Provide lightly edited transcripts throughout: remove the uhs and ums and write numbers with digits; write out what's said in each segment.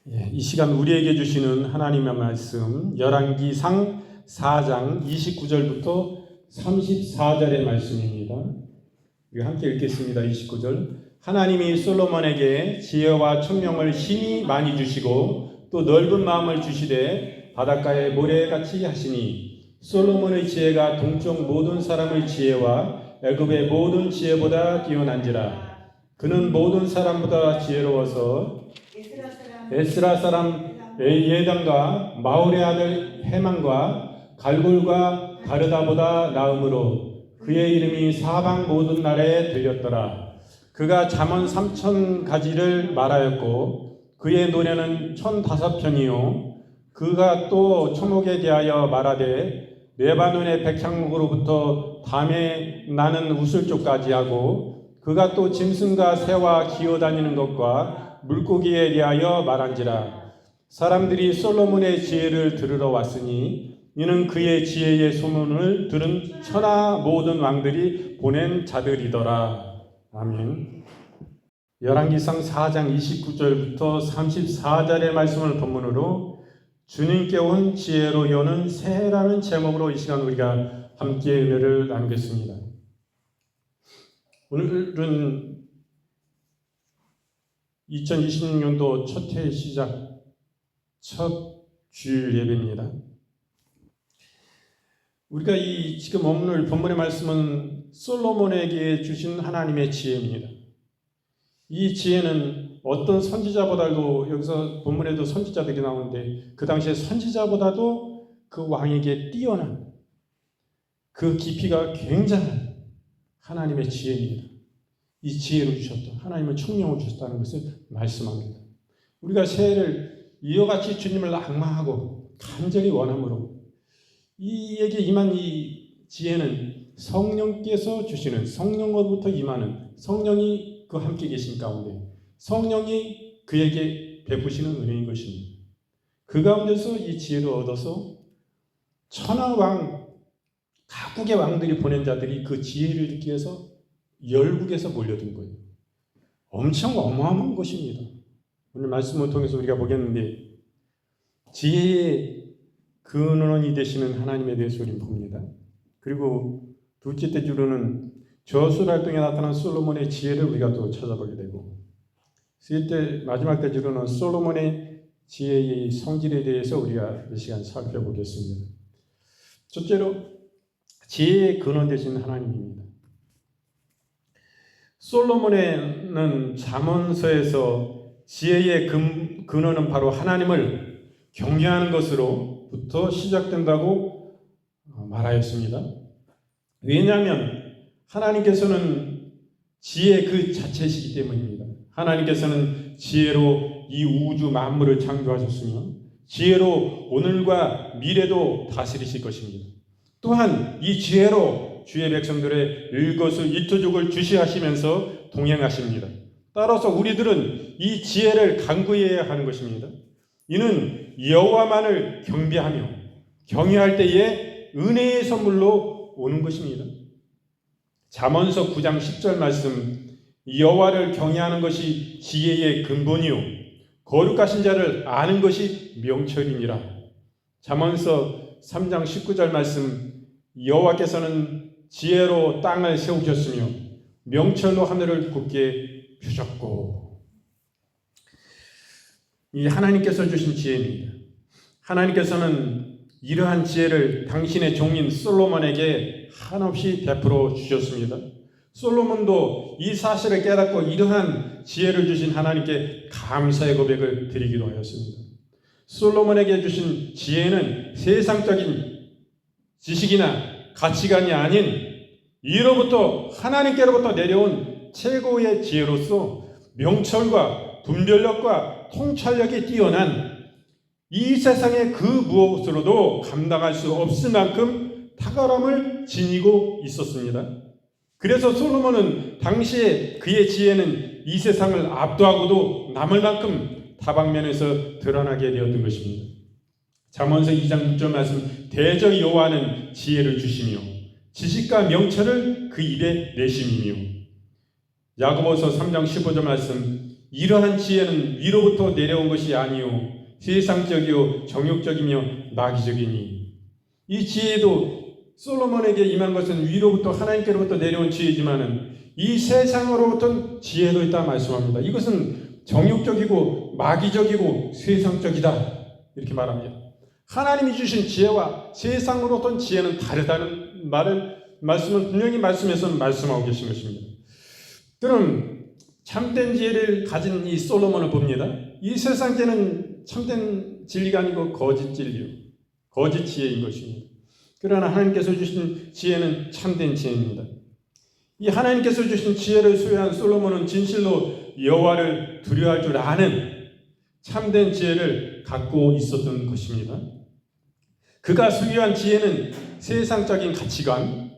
이 시간 우리에게 주시는 하나님의 말씀 열왕기상 4장 29절부터 34절의 말씀입니다. 함께 읽겠습니다. 29절. 하나님이 솔로몬에게 지혜와 총명을 심히 많이 주시고 또 넓은 마음을 주시되 바닷가의 모래같이 하시니 솔로몬의 지혜가 동쪽 모든 사람의 지혜와 애굽의 모든 지혜보다 뛰어난지라. 그는 모든 사람보다 지혜로워서 에스라 사람 예당과 마울의 아들 헤만과 갈골과 가르다보다 나음으로 그의 이름이 사방 모든 나라에 들렸더라. 그가 잠언 3,000가지를 말하였고 그의 노래는 1,005편이요 그가 또 초목에 대하여 말하되 레바논의 백향목으로부터 밤에 나는 우슬쪽까지 하고 그가 또 짐승과 새와 기어다니는 것과 물고기에 대하여 말한지라. 사람들이 솔로몬의 지혜를 들으러 왔으니 이는 그의 지혜의 소문을 들은 천하 모든 왕들이 보낸 자들이더라. 아멘. 열왕기상 4장 29절부터 34절의 말씀을 본문으로 주님께 온 지혜로 여는 새해라는 제목으로 이 시간 우리가 함께 은혜를 나누겠습니다. 오늘은 2026년도 첫 해 시작 첫 주일 예배입니다. 우리가 이 지금 오늘 본문의 말씀은 솔로몬에게 주신 하나님의 지혜입니다. 이 지혜는 어떤 선지자보다도 여기서 본문에도 선지자들이 나오는데 그 당시에 선지자보다도 그 왕에게 뛰어난 그 깊이가 굉장한 하나님의 지혜입니다. 이 지혜를 주셨다. 하나님은 총명을 주셨다는 것을 말씀합니다. 우리가 새해를 이와 같이 주님을 악망하고 간절히 원함으로 이에게 임한 이 지혜는 성령께서 주시는 성령으로부터 임하는 성령이 그 함께 계신 가운데 성령이 그에게 베푸시는 은혜인 것입니다. 그 가운데서 이 지혜를 얻어서 천하왕 각국의 왕들이 보낸 자들이 그 지혜를 듣기 위해서 열국에서 몰려든 거예요. 엄청 어마어마한 것입니다. 오늘 말씀을 통해서 우리가 보겠는데 지혜의 근원이 되시는 하나님에 대해서 우리는 봅니다. 그리고 둘째 대주로는 저술활동에 나타난 솔로몬의 지혜를 우리가 또 찾아보게 되고 셋째 마지막 대주로는 솔로몬의 지혜의 성질에 대해서 우리가 이 시간 살펴보겠습니다. 첫째로 지혜의 근원 되신 하나님입니다. 솔로몬에는 잠언서에서 지혜의 근원은 바로 하나님을 경외하는 것으로부터 시작된다고 말하였습니다. 왜냐하면 하나님께서는 지혜 그 자체이시기 때문입니다. 하나님께서는 지혜로 이 우주 만물을 창조하셨으며 지혜로 오늘과 미래도 다스리실 것입니다. 또한 이 지혜로 주의 백성들의 일거수일투족을 주시하시면서 동행하십니다. 따라서 우리들은 이 지혜를 간구해야 하는 것입니다. 이는 여호와만을 경배하며 경외할 때에 은혜의 선물로 오는 것입니다. 잠언서 9장 10절 말씀 여호와를 경외하는 것이 지혜의 근본이요 거룩하신 자를 아는 것이 명철이니라. 잠언서 3장 19절 말씀 여호와께서는 지혜로 땅을 세우셨으며 명철로 하늘을 굳게 펴셨고 이 하나님께서 주신 지혜입니다. 하나님께서는 이러한 지혜를 당신의 종인 솔로몬에게 한없이 베풀어 주셨습니다. 솔로몬도 이 사실을 깨닫고 이러한 지혜를 주신 하나님께 감사의 고백을 드리기도 하였습니다. 솔로몬에게 주신 지혜는 세상적인 지식이나 가치관이 아닌 이로부터 하나님께로부터 내려온 최고의 지혜로서 명철과 분별력과 통찰력이 뛰어난 이 세상의 그 무엇으로도 감당할 수 없을 만큼 탁월함을 지니고 있었습니다. 그래서 솔로몬은 당시에 그의 지혜는 이 세상을 압도하고도 남을 만큼 다방면에서 드러나게 되었던 것입니다. 잠언서 2장 6절 말씀 대저 여호와는 지혜를 주시며 지식과 명철을 그 입에 내심이며 야고보서 3장 15절 말씀 이러한 지혜는 위로부터 내려온 것이 아니요 세상적이요 정욕적이며 마귀적이니. 이 지혜도 솔로몬에게 임한 것은 위로부터 하나님께로부터 내려온 지혜지만은 이 세상으로부터 지혜도 있다 말씀합니다. 이것은 정욕적이고 마귀적이고 세상적이다 이렇게 말합니다. 하나님이 주신 지혜와 세상으로부터 지혜는 다르다는 말씀은 분명히 말씀에서 말씀하고 계신 것입니다. 그럼 참된 지혜를 가진 이 솔로몬을 봅니다. 이 세상 지혜는 참된 진리가 아니고 거짓 진리요, 거짓 지혜인 것입니다. 그러나 하나님께서 주신 지혜는 참된 지혜입니다. 이 하나님께서 주신 지혜를 소유한 솔로몬은 진실로 여호와를 두려워할 줄 아는 참된 지혜를 갖고 있었던 것입니다. 그가 소유한 지혜는 세상적인 가치관,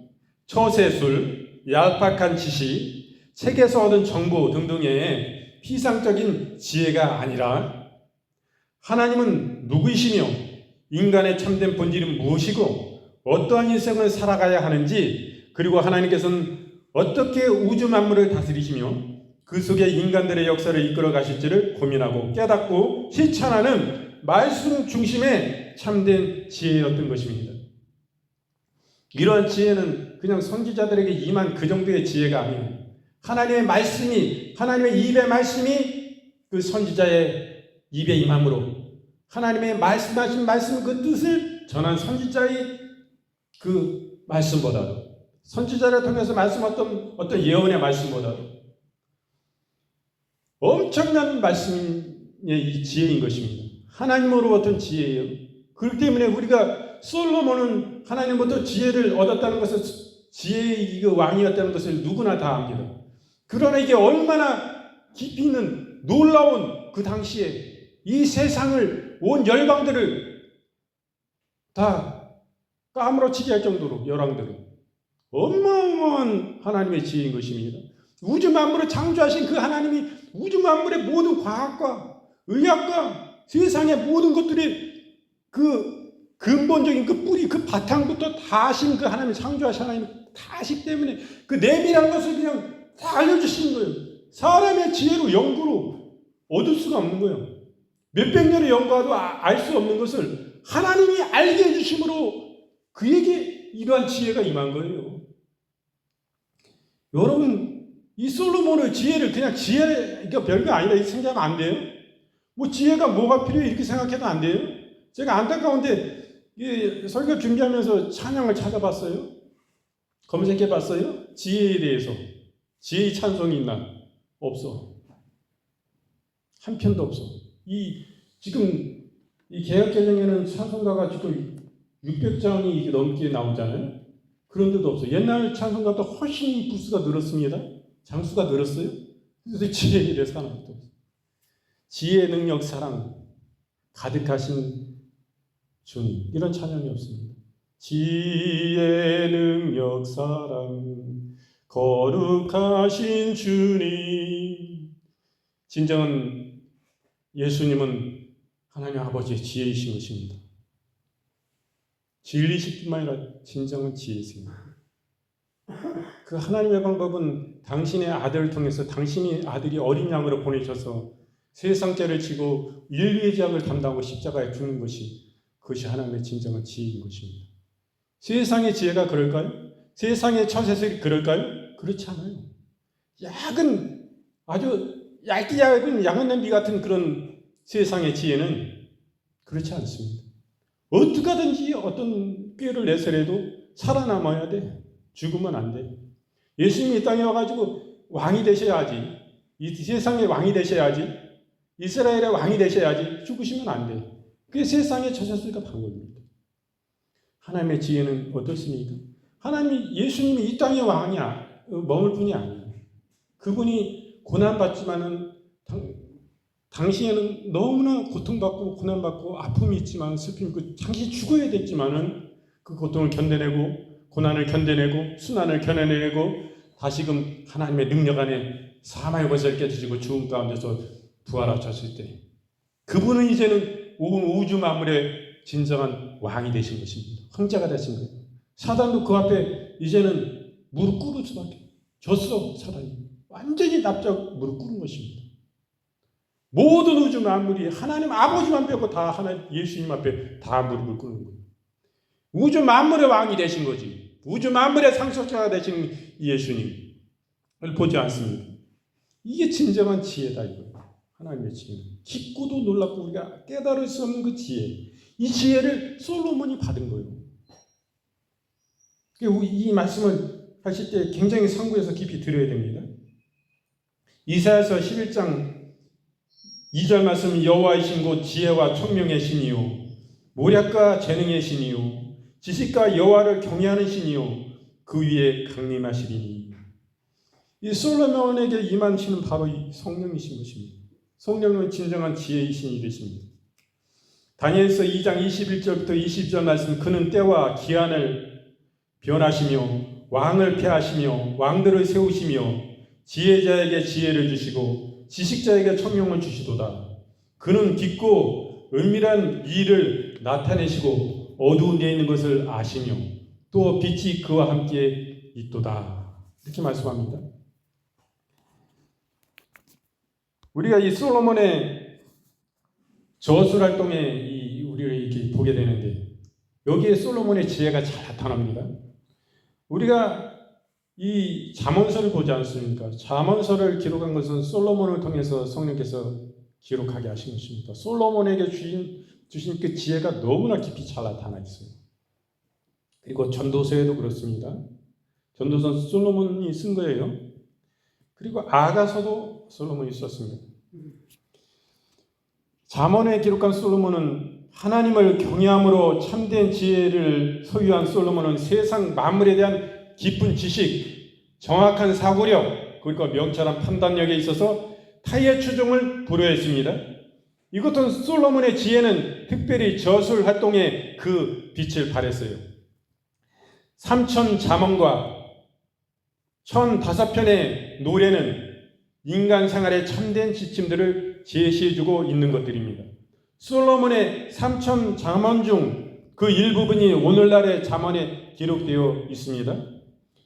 처세술, 얄팍한 지식, 책에서 얻은 정보 등등의 피상적인 지혜가 아니라 하나님은 누구이시며 인간의 참된 본질은 무엇이고 어떠한 인생을 살아가야 하는지, 그리고 하나님께서는 어떻게 우주 만물을 다스리시며 그 속에 인간들의 역사를 이끌어 가실지를 고민하고 깨닫고 실천하는 말씀 중심의 참된 지혜였던 것입니다. 이러한 지혜는 그냥 선지자들에게 임한 그 정도의 지혜가 아니에요. 하나님의 말씀이, 하나님의 입의 말씀이 그 선지자의 입에 임함으로 하나님의 말씀하신 말씀 그 뜻을 전한 선지자의 그 말씀보다도, 선지자를 통해서 말씀 어떤 예언의 말씀보다도 엄청난 말씀의 이 지혜인 것입니다. 하나님으로부터 지혜예요. 그렇기 때문에 우리가 솔로몬은 하나님으로부터 지혜를 얻었다는 것을, 지혜의 왕이었다는 것을 누구나 다 압니다. 그러나 이게 얼마나 깊이 있는 놀라운, 그 당시에 이 세상을, 온 열방들을 다 까무러치게 할 정도로, 열왕들은 어마어마한 하나님의 지혜인 것입니다. 우주 만물을 창조하신 그 하나님이 우주 만물의 모든 과학과 의학과 세상의 모든 것들이 그 근본적인 그 뿌리, 그 바탕부터 다 하신 그 하나님, 창조하신 하나님 다 하시기 때문에 그 내밀한 것을 그냥 다 알려주신 거예요. 사람의 지혜로, 연구로 얻을 수가 없는 거예요. 몇백 년의 연구와도 알 수 없는 것을 하나님이 알게 해주심으로 그에게 이러한 지혜가 임한 거예요. 여러분, 이 솔로몬의 지혜를 그냥 지혜가 별거 아니다 이렇게 생각하면 안 돼요. 뭐 지혜가 뭐가 필요해 이렇게 생각해도 안 돼요. 제가 안타까운데 이 설교 준비하면서 찬양을 찾아봤어요. 검색해봤어요. 지혜에 대해서. 지혜의 찬송이 있나? 없어. 한 편도 없어. 지금 이 개혁개정에는 찬송가가 지금 600장이 넘게 나오잖아요. 그런데도 없어. 옛날 찬송가보다 훨씬 부수가 늘었습니다. 장수가 늘었어요. 그래서 지혜에 대해서 하나도 없어. 지혜, 능력, 사랑 가득하신 주님, 이런 찬양이 없습니다. 지혜, 능력, 사랑 거룩하신 주님. 진정한 예수님은 하나님 아버지의 지혜이신 것입니다. 진리실 뿐만 아니라 진정한 지혜이십니다. 그 하나님의 방법은 당신의 아들을 통해서, 당신의 아들이 어린 양으로 보내셔서 세상 죄를 지고 인류의 죄악을 담당하고 십자가에 죽는 것이, 그것이 하나님의 진정한 지혜인 것입니다. 세상의 지혜가 그럴까요? 세상의 처세술이 그럴까요? 그렇지 않아요. 아주 얇게 얇은 양은 냄비 같은 그런 세상의 지혜는 그렇지 않습니다. 어떻게 하든지 어떤 꾀를 내서라도 살아남아야 돼. 죽으면 안 돼. 예수님이 이 땅에 와가지고 왕이 되셔야지. 이 세상의 왕이 되셔야지. 이스라엘의 왕이 되셔야지. 죽으시면 안 돼. 그게 세상의 처세술과 방법입니다. 하나님의 지혜는 어떻습니까? 예수님이 이 땅의 왕이야. 머물 분이 아니에요. 그분이 고난받지만은 당시에는 너무나 고통받고 고난받고 아픔이 있지만, 슬픔이 있고, 당신이 죽어야 됐지만은 그 고통을 견뎌내고, 고난을 견뎌내고, 순환을 견뎌내고, 다시금 하나님의 능력 안에 사망의 권세를 깨뜨리고 죽음 가운데서 부활하셨을 때, 그분은 이제는 온 우주 만물의 진정한 왕이 되신 것입니다. 황제가 되신 거예요. 사단도 그 앞에 이제는 무릎 꿇을 수밖에. 졌어, 사단이. 완전히 납작 무릎 꿇은 것입니다. 모든 우주 만물이 하나님 아버지만 빼고 다 하나님 예수님 앞에 다 무릎을 꿇는 거예요. 우주 만물의 왕이 되신 거지. 우주 만물의 상속자가 되신 예수님을 보지 않습니다. 이게 진정한 지혜다 이거예요. 하나님의 지혜는 깊고도 놀랍고 우리가 깨달을 수 없는 그 지혜, 이 지혜를 솔로몬이 받은 거예요. 이 말씀을 하실 때 굉장히 상고해서 깊이 들어야 됩니다. 이사야서 11장 2절 말씀, 여호와이신 곧 지혜와 총명의 신이요 모략과 재능의 신이요 지식과 여호와를 경외하는 신이요 그 위에 강림하시리니. 이 솔로몬에게 임한 신은 바로 이 성령이신 것입니다. 성령은 진정한 지혜의 신이 되십니다. 다니엘서 2장 21절부터 22절 말씀, 그는 때와 기한을 변하시며 왕을 폐하시며 왕들을 세우시며 지혜자에게 지혜를 주시고 지식자에게 총명을 주시도다. 그는 깊고 은밀한 일을 나타내시고 어두운 데 있는 것을 아시며 또 빛이 그와 함께 있도다. 이렇게 말씀합니다. 우리가 이 솔로몬의 저술활동에 우리를 이렇게 보게 되는데 여기에 솔로몬의 지혜가 잘 나타납니다. 우리가 이 잠언서를 보지 않습니까? 잠언서를 기록한 것은 솔로몬을 통해서 성령께서 기록하게 하신 것입니다. 솔로몬에게 주신 그 지혜가 너무나 깊이 잘 나타나 있어요. 그리고 전도서에도 그렇습니다. 전도서는 솔로몬이 쓴 거예요. 그리고 아가서도 솔로몬이 썼습니다. 잠언에 기록한 솔로몬은 하나님을 경외함으로 참된 지혜를 소유한 솔로몬은 세상 만물에 대한 깊은 지식, 정확한 사고력, 그리고 명철한 판단력에 있어서 타의 추종을 불허했습니다. 이것은 솔로몬의 지혜는 특별히 저술 활동에 그 빛을 발했어요. 3천 잠언과 1005편의 노래는 인간 생활의 참된 지침들을 제시해주고 있는 것들입니다. 솔로몬의 3천 잠언 중 그 일부분이 오늘날의 잠언에 기록되어 있습니다.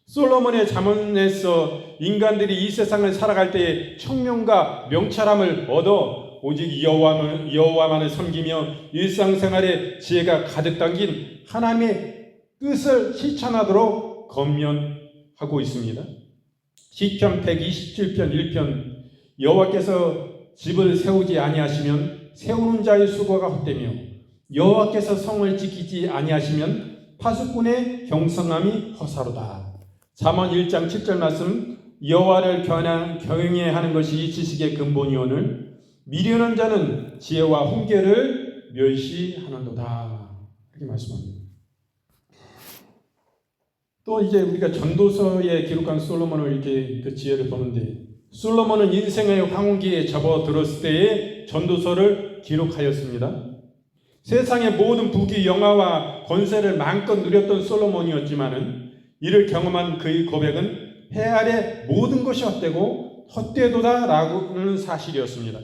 솔로몬의 잠언에서 인간들이 이 세상을 살아갈 때에 청명과 명철함을 얻어 오직 여호와만을 섬기며 일상생활에 지혜가 가득 담긴 하나님의 뜻을 실천하도록 권면하고 있습니다. 시편 127편 1편, 여호와께서 집을 세우지 아니하시면 세우는 자의 수고가 헛되며 여호와께서 성을 지키지 아니하시면 파수꾼의 경성함이 허사로다. 잠언 1장 7절 말씀, 여호와를 경외하는 것이 지식의 근본이오늘 미련한 자는 지혜와 훈계를 멸시하는도다. 이렇게 말씀합니다. 또 이제 우리가 전도서에 기록한 솔로몬을 이렇게 그 지혜를 보는데, 솔로몬은 인생의 황혼기에 접어들었을 때의 전도서를 기록하였습니다. 세상의 모든 부귀 영화와 권세를 마음껏 누렸던 솔로몬이었지만은 이를 경험한 그의 고백은 해 아래 모든 것이 헛되고 헛되도다라는 사실이었습니다.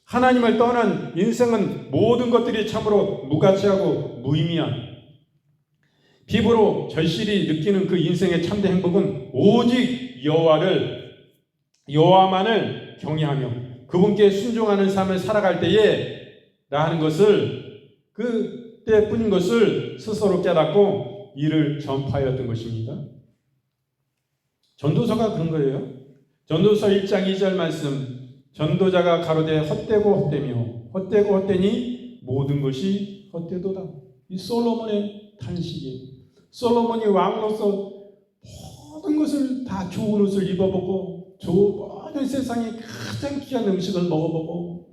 하나님을 떠난 인생은 모든 것들이 참으로 무가치하고 무의미한, 피부로 절실히 느끼는 그 인생의 참된 행복은 오직 여호와만을 경외하며 그분께 순종하는 삶을 살아갈 때에 라는 것을, 그때뿐인 것을 스스로 깨닫고 이를 전파하였던 것입니다. 전도서가 그런 거예요. 전도서 1장 2절 말씀, 전도자가 가로되 헛되고 헛되며 헛되니 모든 것이 헛되도다. 이 솔로몬의 탄식이에요. 솔로몬이 왕으로서 모든 것을 다 좋은 옷을 입어보고 모든 세상에 가장 귀한 음식을 먹어보고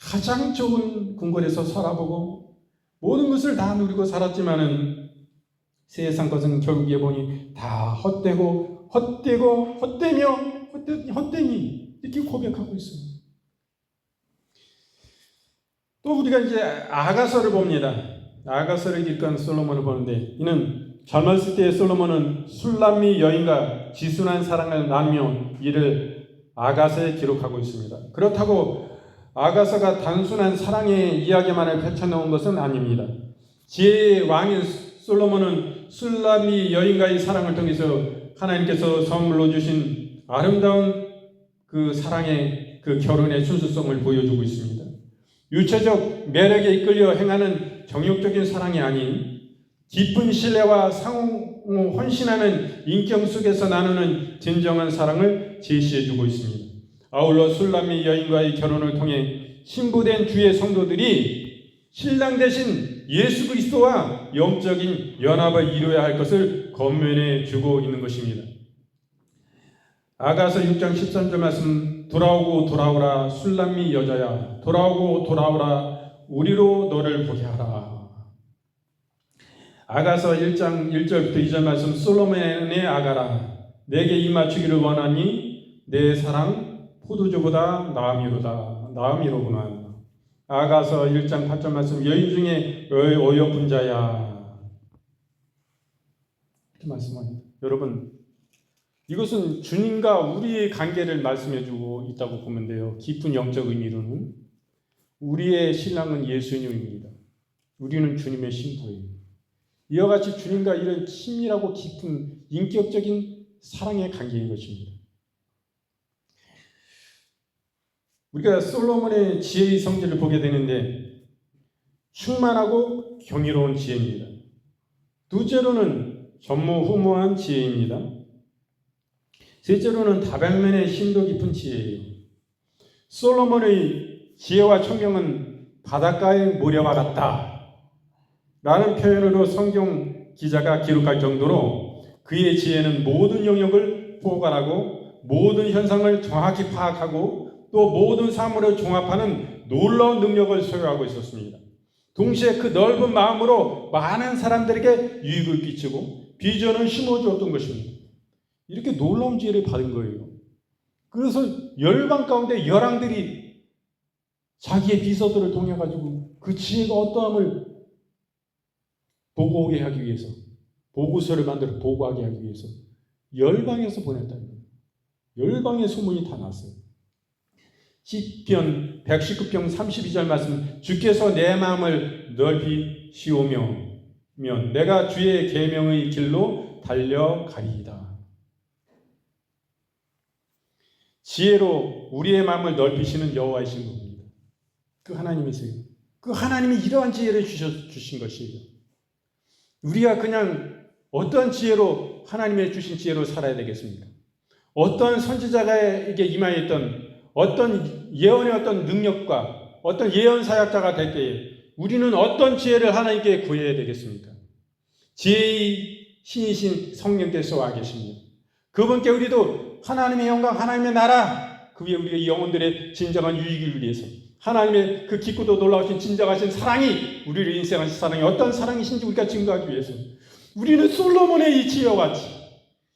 가장 좋은 궁궐에서 살아보고 모든 것을 다 누리고 살았지만은 세상 것은 결국에 보니 다 헛되고 헛되며 헛되니 이렇게 고백하고 있어요. 또 우리가 이제 아가서를 봅니다. 아가서를 기록한 솔로몬을 보는데, 이는 젊었을 때의 솔로몬은 술람미 여인과 지순한 사랑을 나누며 이를 아가서에 기록하고 있습니다. 그렇다고 아가서가 단순한 사랑의 이야기만을 펼쳐놓은 것은 아닙니다. 지혜의 왕인 솔로몬은 술람미 여인과의 사랑을 통해서 하나님께서 선물로 주신 아름다운 그 사랑의 그 결혼의 순수성을 보여주고 있습니다. 유체적 매력에 이끌려 행하는 정욕적인 사랑이 아닌 깊은 신뢰와 상호 헌신하는 인격 속에서 나누는 진정한 사랑을 제시해주고 있습니다. 아울러 술람미 여인과의 결혼을 통해 신부된 주의 성도들이 신랑 대신 예수 그리스도와 영적인 연합을 이루어야 할 것을 권면해 주고 있는 것입니다. 아가서 6장 13절 말씀, 돌아오고 돌아오라 술람미 여자야, 돌아오고 돌아오라 우리로 너를 보게 하라. 아가서 1장 1절부터 2절 말씀, 솔로몬의 아가라, 내게 입 맞추기를 원하니 내 사랑 포도주보다 나음이로구나. 아가서 1장 8절 말씀, 여인 중에 어여쁜 자야. 이렇게 말씀합니다. 여러분, 이것은 주님과 우리의 관계를 말씀해주고 있다고 보면 돼요. 깊은 영적 의미로는 우리의 신랑은 예수님입니다. 우리는 주님의 신부예요. 이와 같이 주님과 이런 친밀하고 깊은 인격적인 사랑의 관계인 것입니다. 우리가 솔로몬의 지혜의 성질을 보게 되는데 충만하고 경이로운 지혜입니다. 둘째로는 전무후무한 지혜입니다. 셋째로는 다방면의 심도 깊은 지혜예요. 솔로몬의 지혜와 총명은 바닷가의 모래와 같다 라는 표현으로 성경 기자가 기록할 정도로 그의 지혜는 모든 영역을 포괄하고 모든 현상을 정확히 파악하고 또 모든 사물을 종합하는 놀라운 능력을 소유하고 있었습니다. 동시에 그 넓은 마음으로 많은 사람들에게 유익을 끼치고 비전을 심어주었던 것입니다. 이렇게 놀라운 지혜를 받은 거예요. 그래서 열방 가운데 열왕들이 자기의 비서들을 통해 가지고 그 지혜가 어떠함을 보고오게 하기 위해서, 보고서를 만들어 보고하게 하기 위해서 열방에서 보냈다는 거예요. 열방의 소문이 다 났어요. 시편 119편 32절 말씀, 주께서 내 마음을 넓히 씌우면 내가 주의 계명의 길로 달려가리이다. 지혜로 우리의 마음을 넓히시는 여호와이신 겁니다. 그 하나님이세요. 그 하나님이 이러한 지혜를 주신 것이에요. 우리가 그냥 어떤 지혜로 하나님의 주신 지혜로 살아야 되겠습니까? 어떤 선지자에게 임하였던 어떤 예언의 어떤 능력과 어떤 예언 사역자가 될 때에 우리는 어떤 지혜를 하나님께 구해야 되겠습니까? 지혜의 신이신 성령께서 와 계십니다. 그분께 우리도 하나님의 영광, 하나님의 나라, 그 위에 우리의 영혼들의 진정한 유익을 위해서 하나님의 그 깊고도 놀라우신 진정하신 사랑이 우리를 인생하신 사랑이 어떤 사랑이신지 우리가 증거하기 위해서 우리는 솔로몬의 이 지혜와 같이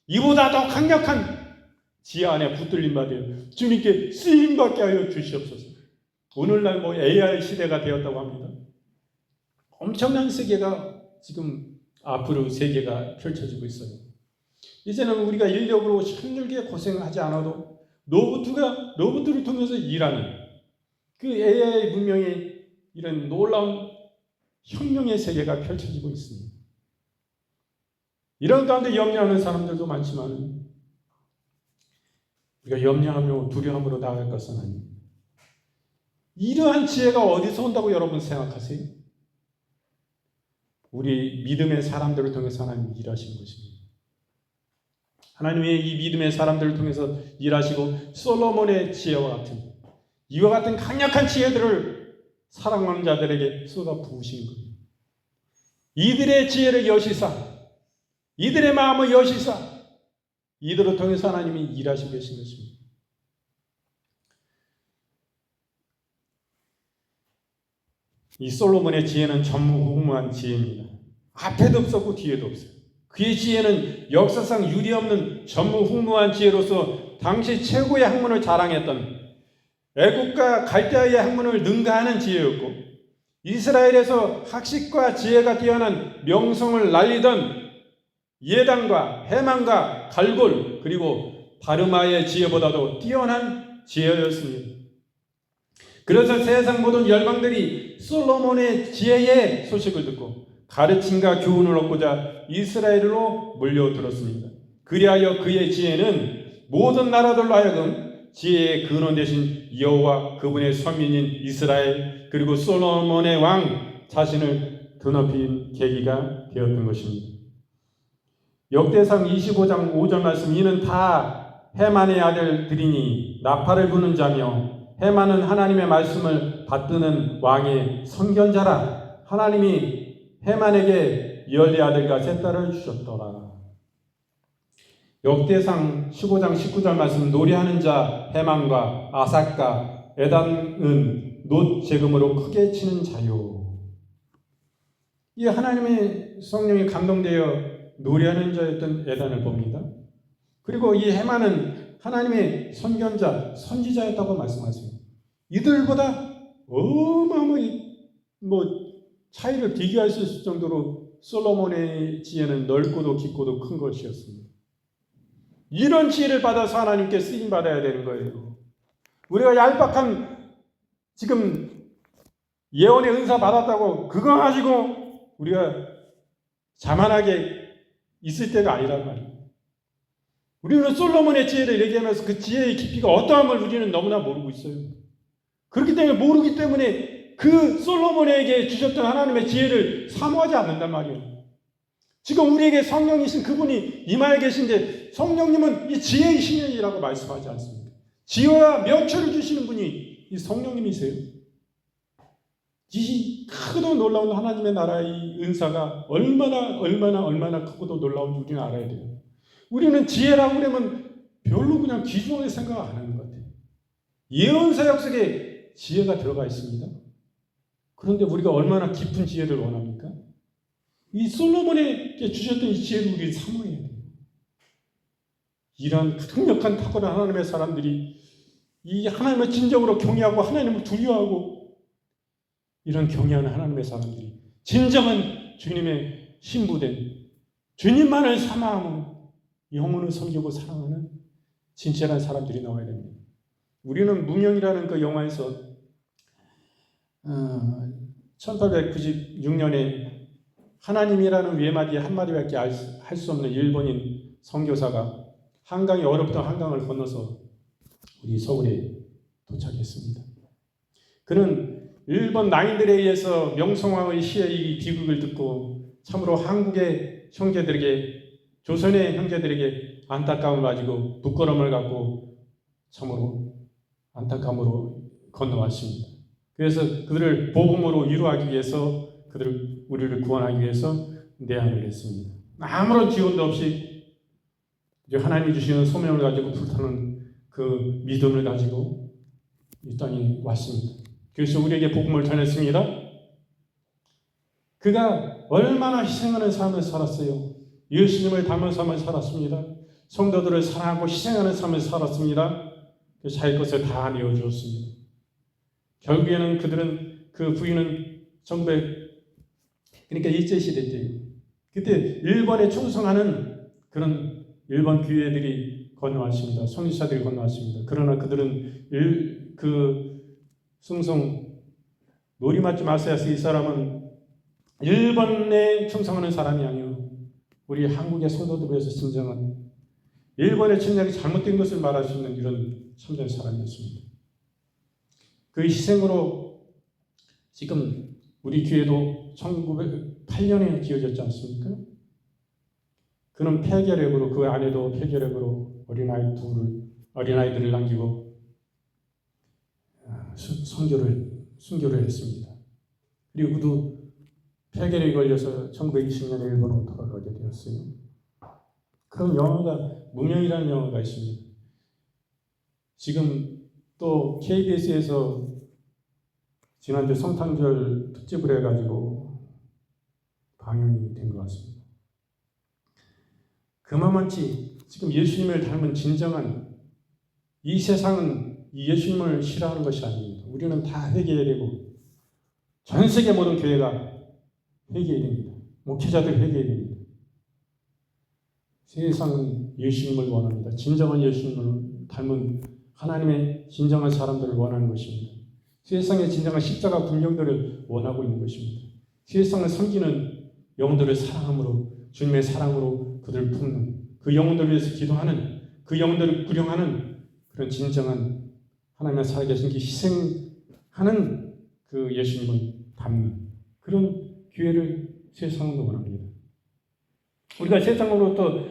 이보다 더 강력한 지혜 안에 붙들림 받아요. 주님께 쓰임받게 하여 주시옵소서. 오늘날 AI 시대가 되었다고 합니다. 엄청난 세계가 지금 앞으로 세계가 펼쳐지고 있어요. 이제는 우리가 인력으로 힘들게 고생하지 않아도 로봇들을 통해서 일하는 그 AI 문명의 이런 놀라운 혁명의 세계가 펼쳐지고 있습니다. 이런 가운데 염려하는 사람들도 많지만 우리가 염려하며 두려움으로 나아갈 것은 아닙니다. 이러한 지혜가 어디서 온다고 여러분 생각하세요? 우리 믿음의 사람들을 통해서 하나님이 일하시는 것입니다. 하나님의 이 믿음의 사람들을 통해서 일하시고 솔로몬의 지혜와 같은 이와 같은 강력한 지혜들을 사랑하는 자들에게 쏟아 부으신 거예요. 이들의 지혜를 여시사, 이들의 마음을 여시사, 이들을 통해서 하나님이 일하시고 계신 것입니다. 이 솔로몬의 지혜는 전무후무한 지혜입니다. 앞에도 없었고 뒤에도 없어요. 그의 지혜는 역사상 유례없는 전무후무한 지혜로서 당시 최고의 학문을 자랑했던 애국과 갈대아의 학문을 능가하는 지혜였고 이스라엘에서 학식과 지혜가 뛰어난 명성을 날리던 예단과 해만과 갈골 그리고 바르마의 지혜보다도 뛰어난 지혜였습니다. 그래서 세상 모든 열방들이 솔로몬의 지혜의 소식을 듣고 가르침과 교훈을 얻고자 이스라엘로 몰려들었습니다. 그리하여 그의 지혜는 모든 나라들로 하여금 지혜의 근원 되신 여호와, 그분의 선민인 이스라엘, 그리고 솔로몬의 왕 자신을 드높인 계기가 되었던 것입니다. 역대상 25장 5절 말씀, 이는 다 헤만의 아들들이니 나팔을 부는 자며 헤만은 하나님의 말씀을 받드는 왕의 선견자라. 하나님이 헤만에게 14아들과 3딸을 주셨더라. 역대상 15장 19절 말씀, 노래하는 자 헤만과 아삭과 에단은 놋 재금으로 크게 치는 자요. 이 하나님의 성령이 감동되어 노래하는 자였던 에단을 봅니다. 그리고 이 헤만은 하나님의 선견자, 선지자였다고 말씀하세요. 이들보다 어마어마하게 차이를 비교할 수 있을 정도로 솔로몬의 지혜는 넓고도 깊고도 큰 것이었습니다. 이런 지혜를 받아서 하나님께 쓰임 받아야 되는 거예요. 우리가 얄팍한 지금 예언의 은사 받았다고 그거 가지고 우리가 자만하게 있을 때가 아니란 말이에요. 우리는 솔로몬의 지혜를 얘기하면서 그 지혜의 깊이가 어떠함을 우리는 너무나 모르고 있어요. 그렇기 때문에 모르기 때문에 그 솔로몬에게 주셨던 하나님의 지혜를 사모하지 않는단 말이에요. 지금 우리에게 성령이신 그분이 임하여 계신데 성령님은 이 지혜의 신이라고 말씀하지 않습니다. 지혜와 명철을 주시는 분이 이 성령님이세요. 이 크고도 놀라운 하나님의 나라의 은사가 얼마나 크고도 놀라운지 우리는 알아야 돼요. 우리는 지혜라고 그러면 별로 그냥 귀중하게 생각 안 하는 것 같아요. 예언사역 속에 지혜가 들어가 있습니다. 그런데 우리가 얼마나 깊은 지혜를 원합니까? 이 솔로몬에게 주셨던 이 지혜를 우리 사모해야 돼요. 이런 강력한 탁월한 하나님의 사람들이 이 하나님을 진정으로 경외하고 하나님을 두려워하고 이런 경외하는 하나님의 사람들이 진정한 주님의 신부된 주님만을 사모하고 영혼을 섬기고 사랑하는 진실한 사람들이 나와야 됩니다. 우리는 무명이라는 그 영화에서 1896년에 하나님이라는 외마디 한마디밖에 할 수 없는 일본인 선교사가 한강이 어렵던 한강을 건너서 우리 서울에 도착했습니다. 그는 일본 낭인들에 의해서 명성황의 시의 비극을 듣고 참으로 한국의 형제들에게, 조선의 형제들에게 안타까움을 가지고 부끄러움을 갖고 참으로 안타까움으로 건너왔습니다. 그래서 그들을 복음으로 위로하기 위해서 우리를 구원하기 위해서 내한을 했습니다. 아무런 지원도 없이 하나님이 주시는 소명을 가지고 불타는 그 믿음을 가지고 이 땅에 왔습니다. 그래서 우리에게 복음을 전했습니다. 그가 얼마나 희생하는 삶을 살았어요. 예수님을 닮은 삶을 살았습니다. 성도들을 사랑하고 희생하는 삶을 살았습니다. 자기 것을 다 내어주었습니다. 결국에는 그 부인은 1900, 일제시대 때예요. 그때 일본에 충성하는 그런 일본 교회들이 건너왔습니다. 선지자들이 건너왔습니다. 그러나 그들은 승성 놀이맞춤 아세아스 이 사람은 일본에 충성하는 사람이 아니요 우리 한국의 성도들 위해서 진정한 일본의 침략이 잘못된 것을 말할 수 있는 이런 참된 사람이었습니다. 그 희생으로 지금 우리 교회도 1908년에 지어졌지 않습니까? 그는 폐결핵으로 그 아내도 폐결핵으로 어린아이들을 남기고 순교를 했습니다. 그리고 그도 폐결핵에 걸려서 1920년에 일본으로 돌아가게 되었어요. 그런 영화가 무명이라는 영화가 있습니다. 지금 또 KBS에서 지난주 성탄절 특집을 해가지고 방영이 된 것 같습니다. 그만치 지금 예수님을 닮은 진정한 이 세상은 이 예수님을 싫어하는 것이 아닙니다. 우리는 다 회개해야 되고 전 세계 모든 교회가 회개해야 됩니다. 목회자들 회개해야 됩니다. 세상은 예수님을 원합니다. 진정한 예수님을 닮은 하나님의 진정한 사람들을 원하는 것입니다. 세상의 진정한 십자가 군병들을 원하고 있는 것입니다. 세상을 섬기는 영혼들을 사랑함으로 주님의 사랑으로 그들을 품는 그 영혼들을 위해서 기도하는 그 영혼들을 구령하는 그런 진정한 하나님의 살아계신 그 희생하는 그 예수님을 닮는 그런 기회를 세상으로 원합니다. 우리가 세상으로부터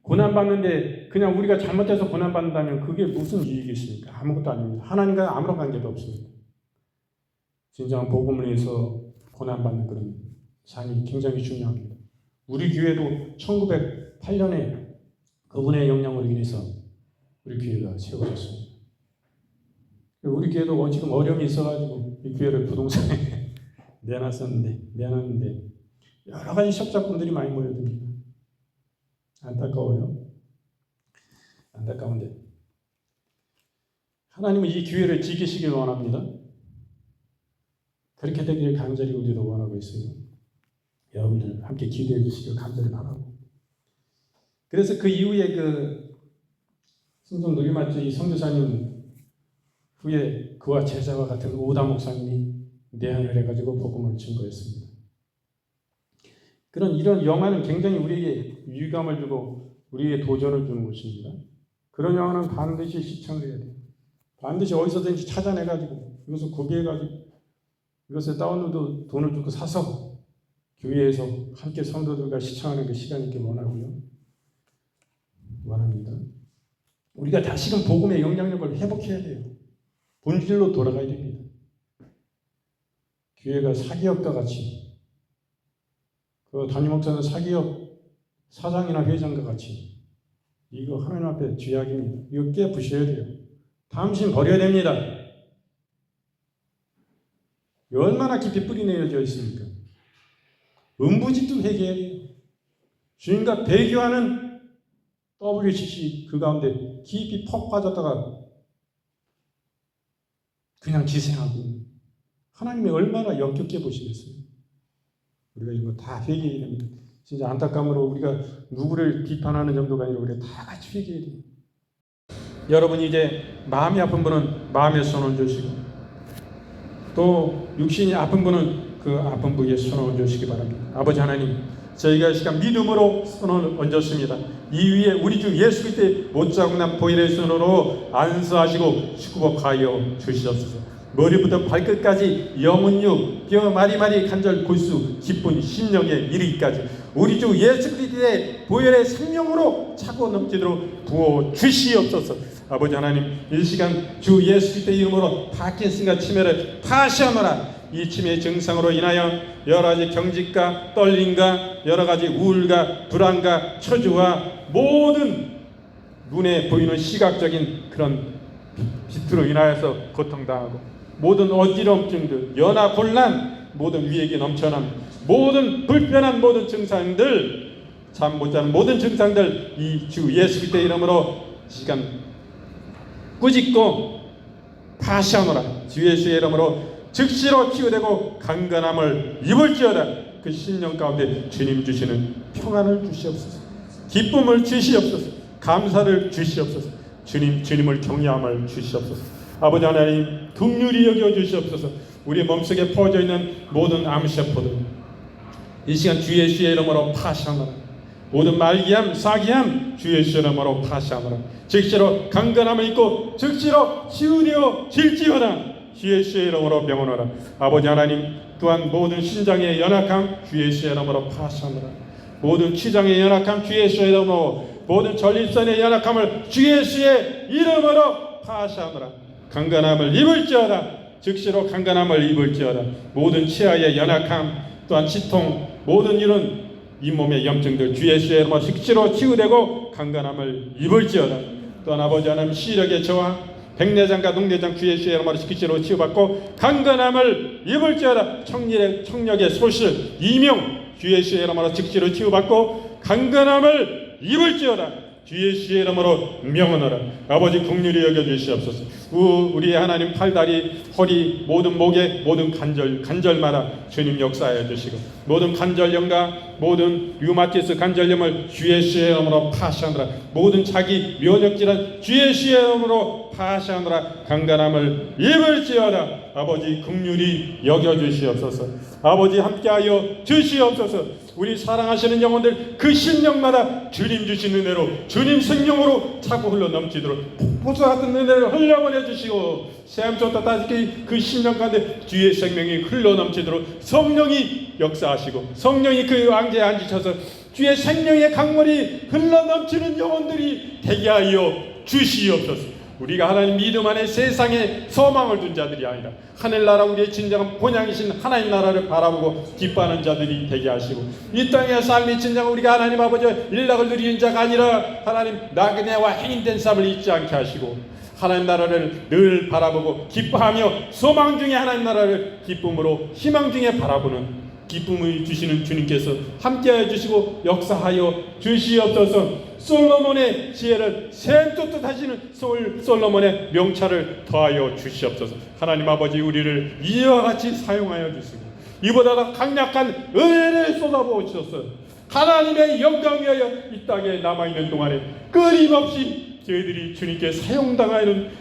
고난받는데 그냥 우리가 잘못해서 고난받는다면 그게 무슨 이익이 있습니까? 아무것도 아닙니다. 하나님과 아무런 관계도 없습니다. 진정한 복음을 위해서 고난받는 그런 삶이 굉장히 중요합니다. 우리 교회도 1908년에 그분의 영향으로 인해서 우리 교회가 세워졌습니다. 우리 교회도 지금 어려움이 있어가지고 이 교회를 부동산에 내놨는데 여러 가지 협작꾼들이 많이 모여듭니다. 안타까워요. 안타까운데 하나님은 이 기회를 지키시길 원합니다. 그렇게 되기를 간절히 우리도 원하고 있어요. 여러분들 함께 기도해 주시길 간절히 바라고. 그래서 그 이후에 그 순종 누리마트 이 선교사님 후에 그와 제자와 같은 오다 목사님이 내한을 해가지고 복음을 증거했습니다. 이런 영화는 굉장히 우리에게 유감을 주고 우리에게 도전을 주는 것입니다. 그런 영화는 반드시 시청을 해야 돼요. 반드시 어디서든지 찾아내가지고 이것을 구비해가지고 이것을 다운로드 돈을 주고 사서 교회에서 함께 성도들과 시청하는 그 시간이 있길 원합니다. 우리가 다시금 복음의 영향력을 회복해야 돼요. 본질로 돌아가야 됩니다. 교회가 사기업과 같이 그 담임 목사는 사기업 사장이나 회장과 같이 이거 하나님 앞에 죄악입니다. 이거 깨부셔야 돼요. 당신 버려야 됩니다. 얼마나 깊이 뿌리 내려져 있습니까? 음부짓도 회개해야 돼요. 주님과 배교하는 WCC 그 가운데 깊이 퍽 빠졌다가 그냥 기생하고 하나님이 얼마나 역겹게 보시겠어요? 우리가 이거 다 회개해야 됩니다. 진짜 안타까움으로 우리가 누구를 비판하는 정도가 아니라 우리가 다 같이 회개해야 돼요. 여러분 이제 마음이 아픈 분은 마음의 손을 주시고 또 육신이 아픈 분은 그 아픈 부위에 손을 얹으시기 바랍니다. 아버지 하나님, 저희가 이 시간 믿음으로 손을 얹었습니다. 이 위에 우리 주 예수 그리스도의 못자국난 보혈의 손으로 안수하시고 축복하여 주시옵소서. 머리부터 발끝까지 영혼육 뼈 마리마리 간절 골수 기쁜 심령에 이르기까지 우리 주 예수 그리스도의 보혈의 생명으로 차고 넘치도록 부어 주시옵소서. 아버지 하나님, 이 시간 주 예수 그리스도의 이름으로 파킨슨과 치매를 파시하노라. 이 치매의 증상으로 인하여 여러 가지 경직과 떨림과 여러 가지 우울과 불안과 초조와 모든 눈에 보이는 시각적인 그런 빛으로 인하여서 고통당하고 모든 어지럼증들, 연화 곤란, 모든 위액이 넘쳐난 모든 불편한 모든 증상들, 잠 못 자는 모든 증상들 이 주 예수 그리스도의 이름으로 시간 꾸짖고 파시하노라. 주 예수의 이름으로 즉시로 치유되고 강건함을 입을지어다. 그 심령 가운데 주님 주시는 평안을 주시옵소서. 기쁨을 주시옵소서. 감사를 주시옵소서. 주님을 경외함을 주시옵소서. 아버지 하나님, 긍휼히 여겨 주시옵소서. 우리 몸속에 퍼져 있는 모든 암세포들 이 시간 주 예수의 이름으로 파시하노라. 모든 말기암, 사기암 주 예수의 이름으로 파시하노라. 즉시로 강건함을 입고 즉시로 치유되어 질지어다. 주 예수의 이름으로 명하노라. 아버지 하나님, 또한 모든 신장의 연약함 주 예수의 이름으로 파시하노라. 모든 취장의 연약함 주 예수의 이름으로, 모든 전립선의 연약함을 주 예수의 이름으로 파시하노라. 강건함을 입을지어다. 즉시로 강건함을 입을지어다. 모든 치아의 연약함, 또한 치통, 모든 이런 잇몸의 염증들 주 예수의 이름으로 즉시로 치유되고 강건함을 입을지어다. 또한 아버지 하나님, 시력의 저하, 백내장과 녹내장 주 예수의 이름으로 즉시로 치유받고 강건함을 입을지어다. 청력의 소실, 이명 주 예수의 이름으로 즉시로 치유받고 강건함을 입을지어다. 주 예수의 이름으로 명하노라. 아버지 긍휼히 여겨 주시옵소서. 우리 하나님, 팔다리, 허리, 모든 목에 모든 관절마다 주님 역사하여 주시고 모든 관절염과 모든 류마티스 관절염을 주 예수의 이름으로 파시하노라. 모든 자기 면역질환 주 예수의 이름으로 파시하느라 강간함을 입을지어다. 아버지 긍휼히 여겨주시옵소서. 아버지 함께하여 주시옵소서. 우리 사랑하시는 영혼들 그 심령마다 주님 주신 은혜로 주님 생명으로 차고 흘러 넘치도록 폭포수 같은 은혜를 흘려보내 주시고 샘솟다 다시 그 심령 가운데 주의 생명이 흘러 넘치도록 성령이 역사하시고 성령이 그 왕좌에 앉으셔서 주의 생명의 강물이 흘러 넘치는 영혼들이 되게 하여 주시옵소서. 우리가 하나님 믿음 안에 세상에 소망을 둔 자들이 아니라 하늘나라 우리의 진정한 본향이신 하나님 나라를 바라보고 기뻐하는 자들이 되게 하시고 이 땅의 삶이 진정한 우리가 하나님 아버지와 일락을 누리는 자가 아니라 하나님 나그네와 행인된 삶을 잊지 않게 하시고 하나님 나라를 늘 바라보고 기뻐하며 소망 중에 하나님 나라를 기쁨으로 희망 중에 바라보는 기쁨을 주시는 주님께서 함께하여 주시고 역사하여 주시옵소서. 솔로몬의 지혜를 샘솟듯 하시는 솔로몬의 명찰을 더하여 주시옵소서. 하나님 아버지 우리를 이와 같이 사용하여 주시고 이보다 더 강력한 은혜를 쏟아부으셔서 하나님의 영광 위하여 이 땅에 남아있는 동안에 끊임없이 저희들이 주님께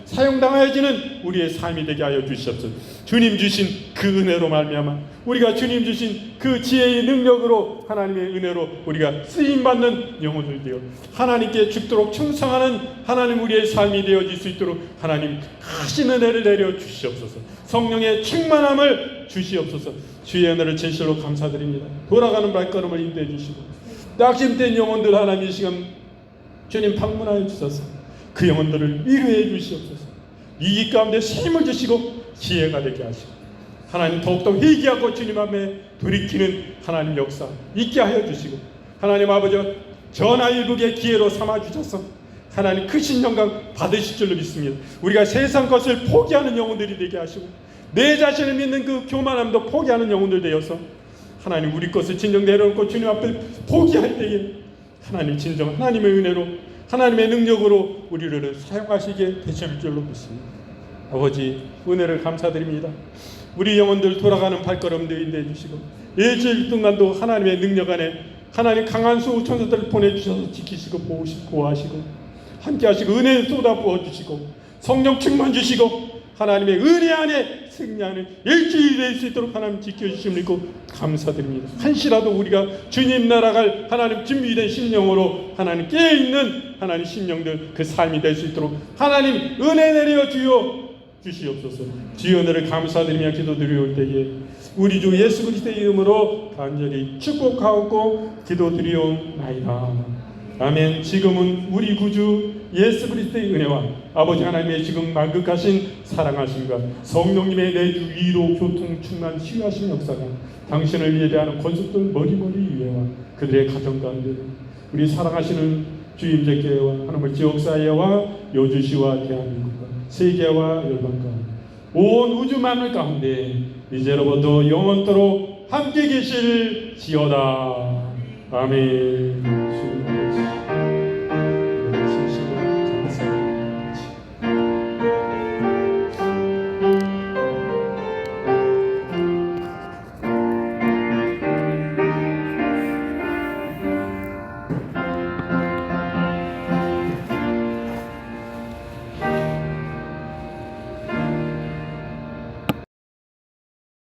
사용당하여지는 우리의 삶이 되게 하여 주시옵소서. 주님 주신 그 은혜로 말미암아 우리가 주님 주신 그 지혜의 능력으로 하나님의 은혜로 우리가 쓰임받는 영혼들 되어 하나님께 죽도록 충성하는 하나님 우리의 삶이 되어질 수 있도록 하나님 크신 은혜를 내려 주시옵소서. 성령의 충만함을 주시옵소서. 주의 은혜를 진실로 감사드립니다. 돌아가는 발걸음을 인도해 주시고 낙심된 영혼들 하나님 이 시간 주님 방문하여 주셔서 그 영혼들을 위로해 주시옵소서. 이기 가운데 힘을 주시고 지혜가 되게 하시고 하나님 더욱더 회개하고 주님 앞에 돌이키는 하나님 역사 있게 하여 주시고 하나님 아버지 전화일국의 기회로 삼아주셔서 하나님 크신 영광 받으실 줄로 믿습니다. 우리가 세상 것을 포기하는 영혼들이 되게 하시고 내 자신을 믿는 그 교만함도 포기하는 영혼들 되어서 하나님 우리 것을 진정 내려놓고 주님 앞에 포기할 때에 하나님 진정 하나님의 은혜로 하나님의 능력으로 우리를 사용하시게 되실 줄로 믿습니다. 아버지 은혜를 감사드립니다. 우리 영혼들 돌아가는 발걸음도 인도해 주시고 일주일 동안도 하나님의 능력 안에 하나님 강한 수호천사들을 보내주셔서 지키시고 보호하시고 함께하시고 은혜 쏟아 부어주시고 성령 충만 주시고 하나님의 은혜 안에 승리하는 일주일이 될 수 있도록 하나님 지켜주심을 믿고 감사드립니다. 한시라도 우리가 주님 나라갈 하나님 준비된 심령으로 하나님 깨어있는 하나님 심령들 그 삶이 될 수 있도록 하나님 은혜 내려 주시옵소서. 주의 은혜를 감사드리며 기도드리올 때에 우리 주 예수 그리스도의 이름으로 간절히 축복하옵고 기도드리옵나이다. 아멘. 지금은 우리 구주 예수 그리스도의 은혜와 아버지 하나님의 지금 만극하신 사랑하심과 성령님의 내주 위로 교통 충만 치유하신 역사가 당신을 예배하는 권속들 머리머리 위에와 그들의 가정 가운데 우리 사랑하시는 주임제교회와 하나님의 지역사회와 여주시와 대한민국과 세계와 열방과 온 우주 만물 가운데 이제로부터 영원토록 함께 계실지어다. 아멘.